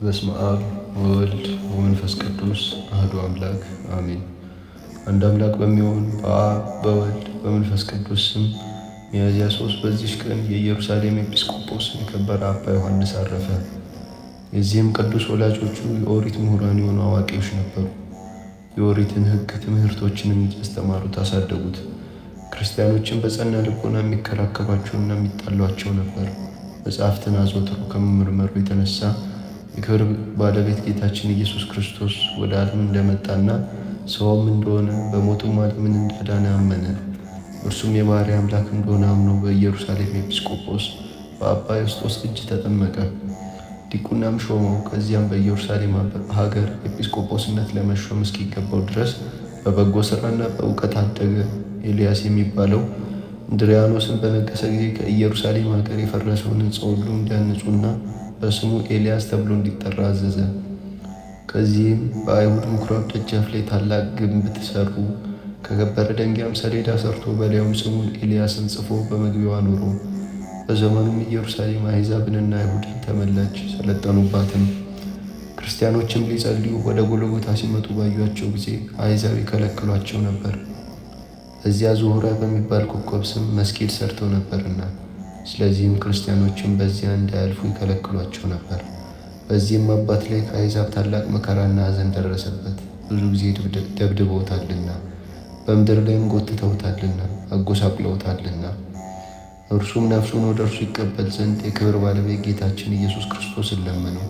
በስመ አብ ወወልድ ወመንፈስ ቅዱስ አሐዱ አምላክ አሜን። አንድ አምላክ በሚሆን በአብ በወልድ በመንፈስ ቅዱስ ስም ሚያዝያ 3 በዚች ቀን የኢየሩሳሌም ኤጲስቆጶስ የከበረ አባ ዮሐንስ አረፈ። የዚህም ቅዱስ ወላጆቹ የኦሪት ምሁራን የሆኑ አዋቂዎች ነበሩ። የኦሪትን ሕግ ትምህርቶችንም እያስተማሩት አሳደጉት። ክርስቲያኖችን በጸና ልቦና የሚከራከሯቸውና የሚጣሏቸው ነበር። መጻሕፍትን አዘውትሮ ከመመርመሩ የተነሳ የክብር ባለቤት ጌታችን ኢየሱስ ክርስቶስ ወደ ዓለም እንደመጣና ሰውም እንደሆነ በሞቱም ዓለምን እንዳዳነ አመነ። እርሱም የባሕርይ አምላክ እንደሆነ አምኖ በኢየሩሳሌም ኤጲስቆጶስ በአባ ዮስጦስ እጅ ተጠመቀ። ዲቁናም ሾመው። ከዚያም በኢየሩሳሌም ሀገር ኤጲስቆጶስነት ለመሾም እስኪገባው ድረስ በበጎ ሥራና በእውቀት አደገ። ኤልያስ የሚባለው እንድርያኖስን በነገሠ ጊዜ ከኢየሩሳሌም ሀገር የፈረሰውን ሕንፃ ሁሉ እንዲያንጹና በስሙ ኤልያስ ተብሎ እንዲጠራ አዘዘ። ከዚህም በአይሁድ ምኵራብ ደጃፍ ላይ ታላቅ ግንብ ተሠሩ። ከከበረ ድንጋይም ሰሌዳ ሰርቶ በላዩም ስሙን ኤልያስን ጽፎ በመግቢያው አኖረ። በዘመኑም ኢየሩሳሌም አሕዛብንና አይሁድን ተመላች፣ ሰለጠኑባትም። ክርስቲያኖችም ሊጸልዩ ወደ ጎልጎታ ሲመጡ ባዩአቸው ጊዜ አሕዛብ ይከለክሏቸው ነበር። በዚያ ዙሁራ በሚባል ኮከብ ስም መስጊድ ሰርተው ነበርና፣ ስለዚህም ክርስቲያኖችን በዚያ እንዳያልፉ ይከለክሏቸው ነበር። በዚህም አባት ላይ ከአሕዛብ ታላቅ መከራና ሐዘን ደረሰበት። ብዙ ጊዜ ደብድበውታልና፣ በምድር ላይም ጎትተውታልና፣ አጎሳቅለውታልና። እርሱም ነፍሱን ወደ እርሱ ይቀበል ዘንድ የክብር ባለቤት ጌታችን ኢየሱስ ክርስቶስን ለመነው።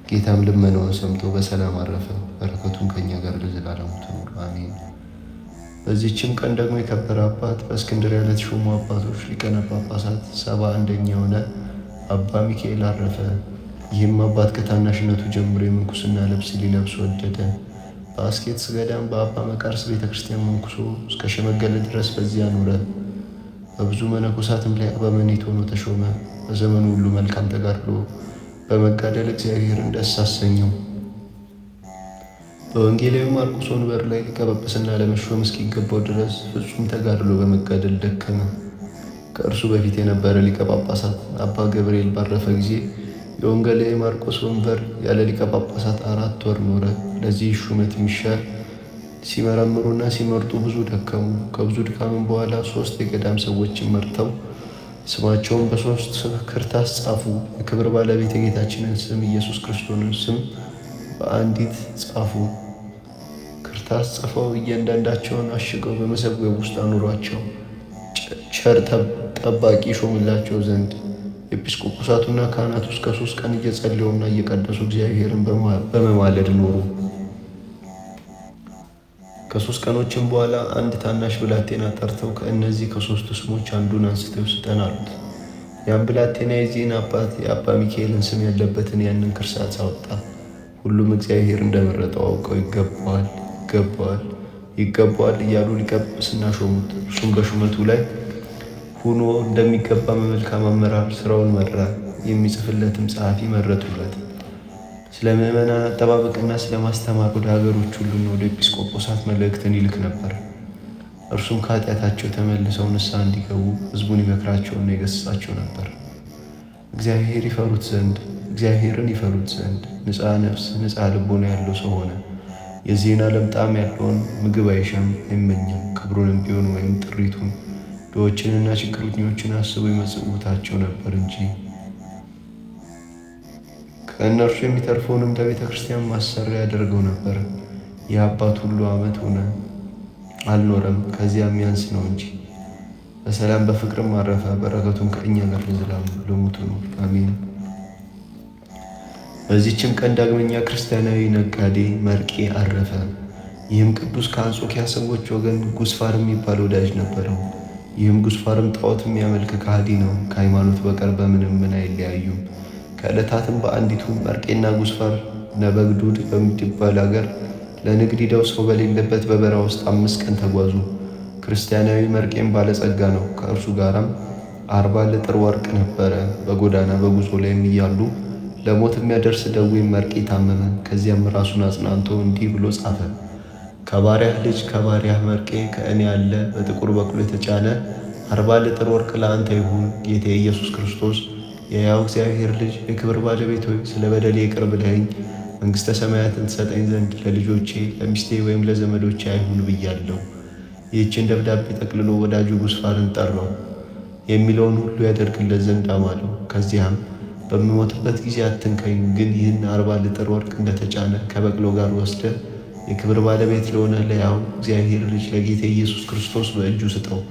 ጌታም ልመናውን ሰምቶ በሰላም አረፈ። በረከቱም ከእኛ ጋር ለዘላለሙ ትኑር አሜን። በዚህችም ቀን ደግሞ የከበረ አባት በእስክንድርያ ለተሾሙ አባቶች ሊቃነ ጳጳሳት 71ኛ የሆነ አባ ሚካኤል አረፈ። ይህም አባት ከታናሽነቱ ጀምሮ የምንኩስና ልብስ ሊለብስ ወደደ። በአስኬትስ ገዳም በአባ መቃርስ ቤተ ክርስቲያን መንኩሶ እስከ ሸመገለ ድረስ በዚያ ኖረ። በብዙ መነኮሳትም ላይ አበምኔት ሆኖ ተሾመ። በዘመኑ ሁሉ መልካም ተጋድሎ በመጋደል እግዚአብሔርን ደስ አሰኘው። በወንጌላዊ ማርቆስ ወንበር ላይ ሊቀ ጵጵስና ለመሾም እስኪገባው ድረስ ፍጹም ተጋድሎ በመጋደል ደከመ። ከእርሱ በፊት የነበረ ሊቀ ጳጳሳት አባ ገብርኤል ባረፈ ጊዜ የወንጌላዊ ማርቆስ ወንበር ያለ ሊቀ ጳጳሳት 4 ወር ኖረ። ለዚህ ሹመት የሚሻል ሲመረምሩና ሲመርጡ ብዙ ደከሙ። ከብዙ ድካምም በኋላ 3 የገዳም ሰዎችን መርተው ስማቸውን በ3 ክርታስ ጻፉ። የክብር ባለቤት የጌታችንን ስም ኢየሱስ ክርስቶስን ስም በአንዲት ጻፉ። ክርታስ ጽፈው እያንዳንዳቸውን አሽገው በመሰዊያው ውስጥ አኑሯቸው። ቸር ጠባቂ ሾምላቸው ዘንድ ኤጲስቆጶሳቱና ካህናቱ እስከ 3 ቀን እየጸለዩና እየቀደሱ እግዚአብሔርን በመማለድ ኖሩ። ከ3 ቀኖችም በኋላ አንድ ታናሽ ብላቴና ጠርተው ከእነዚህ ከ3ቱ ስሞች አንዱን አንስተው ስጠን አሉት። ያን ብላቴና የዚህን አባት የአባ ሚካኤልን ስም ያለበትን ያንን ክርታስ አወጣ። ሁሉም እግዚአብሔር እንደመረጠው አውቀው ይገባዋል እያሉ ሊቀ ጵጵስና ሾሙት። እርሱም በሹመቱ ላይ ሆኖ እንደሚገባ በመልካም አመራር ስራውን መራ። የሚጽፍለትም ጸሐፊ መረጡለት። ስለ ምዕመናን አጠባበቅና ስለ ማስተማር ወደ ሀገሮች ሁሉና ወደ ኤጲስቆጶሳት መልእክትን ይልክ ነበር። እርሱም ከኃጢአታቸው ተመልሰው ንስሐ እንዲገቡ ሕዝቡን ይመክራቸውና ይገሥጻቸው ነበር። እግዚአብሔርን ይፈሩት ዘንድ ንጽሐ ነፍስ ንጽሐ ልቦና ያለው ሰው ሆነ። የዚህን ዓለም ጣዕም ያለውን ምግብ አይሻም አይመኝም። ክብሩንም ቢሆን ወይም ጥሪቱን ድሆችንና ችግረኞችን አስቦ ይመጽውታቸው ነበር እንጂ። ከእነርሱ የሚተርፈውንም ለቤተ ክርስቲያን ማሰሪያ ያደርገው ነበር። ይህ አባት ሁሉ ዓመት ሆነ አልኖረም፣ ከዚያም ያንስ ነው እንጂ። በሰላም በፍቅርም አረፈ። በረከቱም ከእኛ ጋር ለዘላለሙ ትኑር አሜን። በዚህችም ቀን ዳግመኛ ክርስቲያናዊ ነጋዴ መርቄ አረፈ። ይህም ቅዱስ ከአንጾኪያ ሰዎች ወገን ጉስፋር የሚባል ወዳጅ ነበረው። ይህም ጉስፋርም ጣዖት የሚያመልክ ከሃዲ ነው። ከሃይማኖት በቀር በምንም አይለያዩም። ከዕለታትም በአንዲቱ መርቄና ጉስፋር ነበግዱድ በሚባል አገር ለንግድ ሂደው ሰው በሌለበት በበረሃ ውስጥ 5 ቀን ተጓዙ። ክርስቲያናዊ መርቄም ባለጸጋ ነው። ከእርሱ ጋራም 40 ልጥር ወርቅ ነበረ። በጎዳና በጉዞ ላይም እያሉ ለሞት የሚያደርስ ደዌ መርቄ ታመመ። ከዚያም ራሱን አጽናንቶ እንዲህ ብሎ ጻፈ። ከባሪያህ ልጅ ከባሪያህ መርቄ ከእኔ ያለ በጥቁር በቅሎ የተጫነ 40 ልጥር ወርቅ ለአንተ ይሁን። ጌታ ኢየሱስ ክርስቶስ የሕያው እግዚአብሔር ልጅ የክብር ባለቤት ሆይ ስለ በደሌ ይቅር ብለኸኝ መንግሥተ ሰማያትን ትሰጠኝ ዘንድ ለልጆቼ ለሚስቴ ወይም ለዘመዶቼ አይሁን ብያለሁ። ይህችን ደብዳቤ ጠቅልሎ ወዳጁ ጉስፋርን ጠራው፣ የሚለውን ሁሉ ያደርግለት ዘንድ አማለው። ከዚያም በምሞትበት ጊዜ አትንከኝ፣ ግን ይህን 40 ልጥር ወርቅ እንደተጫነ ከበቅሎ ጋር ወስደህ የክብር ባለቤት ለሆነ ለሕያው እግዚአብሔር ልጅ ለጌታ ኢየሱስ ክርስቶስ በእጁ ስጠው።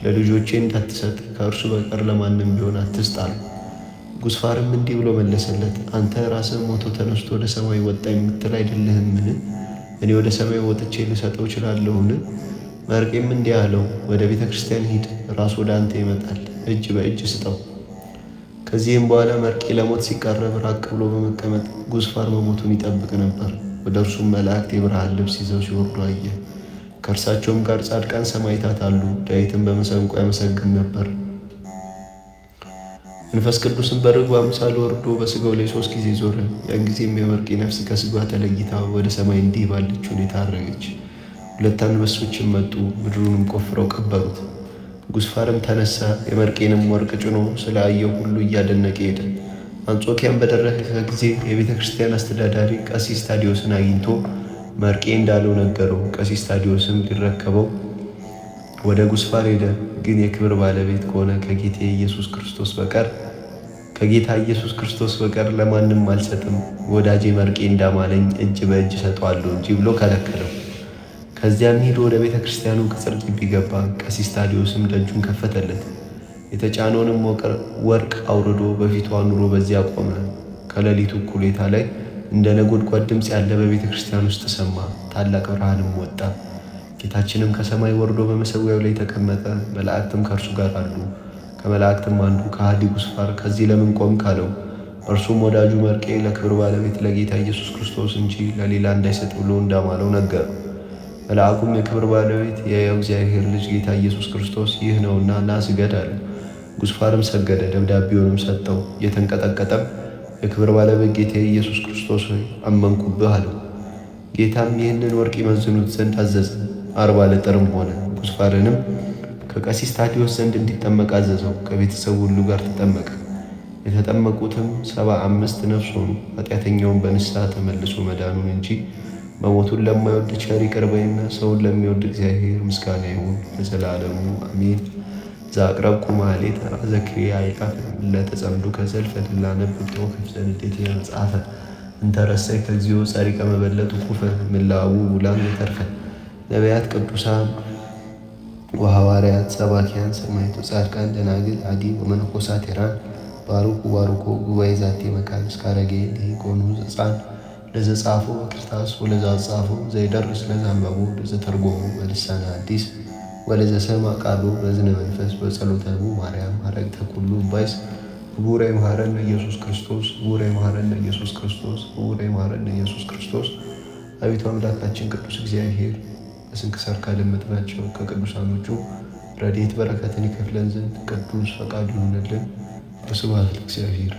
ለልጆቼ እንዳትሰጥ ከእርሱ በቀር ለማንም ቢሆን አትስጥ አለው። ጉስፋርም እንዲህ ብሎ መለሰለት፣ አንተ ራስህ ሞቶ ተነስቶ ወደ ሰማይ ወጣ የምትል አይደለህምን? እኔ ወደ ሰማይ ወጥቼ ልሰጠው እችላለሁን? መርቄም እንዲህ አለው፣ ወደ ቤተ ክርስቲያን ሂድ፣ ራሱ ወደ አንተ ይመጣል፣ እጅ በእጅ ስጠው። ከዚህም በኋላ መርቄ ለሞት ሲቃረብ ራቅ ብሎ በመቀመጥ ጉስፋር መሞቱን ይጠብቅ ነበር። ወደ እርሱም መላእክት የብርሃን ልብስ ይዘው ሲወርዱ አየ። ከእርሳቸውም ጋር ጻድቃን ሰማዕታት አሉ። ዳዊትን በመሰንቆ ያመሰግን ነበር። መንፈስ ቅዱስም በርግብ አምሳል ወርዶ በሥጋው ላይ 3 ጊዜ ዞረ። ያን ጊዜም የመርቄ ነፍስ ከሥጋዋ ተለይታ ወደ ሰማይ እንዲህ ባለች ሁኔታ አረገች። 2 አንበሶችም መጡ፣ ምድሩንም ቆፍረው ቀበሩት። ጉስፋርም ተነሳ፣ የመርቄንም ወርቅ ጭኖ ስለ አየው ሁሉ እያደነቀ ሄደ። አንጾኪያም በደረሰ ጊዜ የቤተ ክርስቲያን አስተዳዳሪ ቀሲስ ታዲዮስን አግኝቶ መርቄ እንዳለው ነገረው። ቀሲስ ታዲዮስም ሊረከበው ወደ ጉስፋር ሄደ። ግን የክብር ባለቤት ከሆነ ከጌታ ኢየሱስ ክርስቶስ በቀር ለማንም አልሰጥም፣ ወዳጄ መርቄ እንዳማለኝ እጅ በእጅ ሰጠዋለሁ እንጂ ብሎ ከለከለው። ከዚያም ሄዶ ወደ ቤተ ክርስቲያኑ ቅጽር ግቢ ገባ። ቀሲስ ታዲዮስም ደጁን ከፈተለት። የተጫነውንም ወርቅ አውርዶ በፊቱ አኑሮ በዚያ ቆመ። ከሌሊቱ እኩሌታ ላይ እንደ ነጎድጓድ ድምፅ ያለ በቤተ ክርስቲያን ውስጥ ሰማ። ታላቅ ብርሃንም ወጣ። ጌታችንም ከሰማይ ወርዶ በመሠዊያው ላይ ተቀመጠ። መላእክትም ከእርሱ ጋር አሉ። ከመላእክትም አንዱ ከሃዲ ጉስፋር ከዚህ ለምን ቆምክ አለው። እርሱም ወዳጁ መርቄ ለክብር ባለቤት ለጌታ ኢየሱስ ክርስቶስ እንጂ ለሌላ እንዳይሰጥ ብሎ እንዳማለው ነገረው። መልአኩም የክብር ባለቤት የሕያው እግዚአብሔር ልጅ ጌታ ኢየሱስ ክርስቶስ ይህ ነውና ና ስገድ አለ። ጉስፋርም ሰገደ፣ ደብዳቤውንም ሰጠው። እየተንቀጠቀጠም የክብር ባለቤት ጌታ ኢየሱስ ክርስቶስ ሆይ አመንኩብህ አለው። ጌታም ይህንን ወርቅ ይመዝኑት ዘንድ አዘዘ። 40 ልጥርም ሆነ። ጉስፋርንም ከቀሲስ ታዲዮስ ዘንድ እንዲጠመቅ አዘዘው። ከቤተሰቡ ሁሉ ጋር ተጠመቀ። የተጠመቁትም 75 ነፍስ ሆኑ። ኃጢአተኛውን በንስሐ ተመልሶ መዳኑን እንጂ መሞቱን ለማይወድ ቸር ይቅር ባይና ሰውን ለሚወድ እግዚአብሔር ምስጋና ይሁን ለዘላለሙ አሜን። ዘአቅረብኩ ማኅሌተ አዘክርየ አእላፈ ለተጸምዱ ከዘልፈ ድላነብብ ወከፍተ ንዴትየ መጽሐፈ እንተ ረሰይከ እግዚኦ ጸሪቀ መበለቱ ኩፈ እምእላቡ ውላን ዘተርፈ ነቢያት ቅዱሳን ወሐዋርያት ሰባኪያን ሰማዕታት ጻድቃን ደናግል አዲ ወመነኮሳት ሄራን ባርኩ ባርኮ ጉባኤ ዛቴ መካን እስከ አረጋዊ ዲቆኑ ሕፃን ለዘጻፎ በክርስቶስ ወለዘጻፎ ዘይደርስ ለዘአንበቦ ለዘተርጎሙ በልሳነ ሐዲስ ወለዘሰምዐ ቃሎ በዝነ መንፈስ በጸሎተሙ ማርያም ዐረግተ ኩሉ እምባይስ ክቡረ ይምሐረነ ኢየሱስ ክርስቶስ ክቡረ ይምሐረነ ኢየሱስ ክርስቶስ ክቡረ ይምሐረነ ኢየሱስ ክርስቶስ። አቤቱ አምላካችን ቅዱስ እግዚአብሔር በስንክሳር ካደመጥናቸው ከቅዱሳኖቹ ረድኤት በረከትን ይከፍለን ዘንድ ቅዱስ ፈቃዱ ይሁንልን። ስብሐት ለእግዚአብሔር።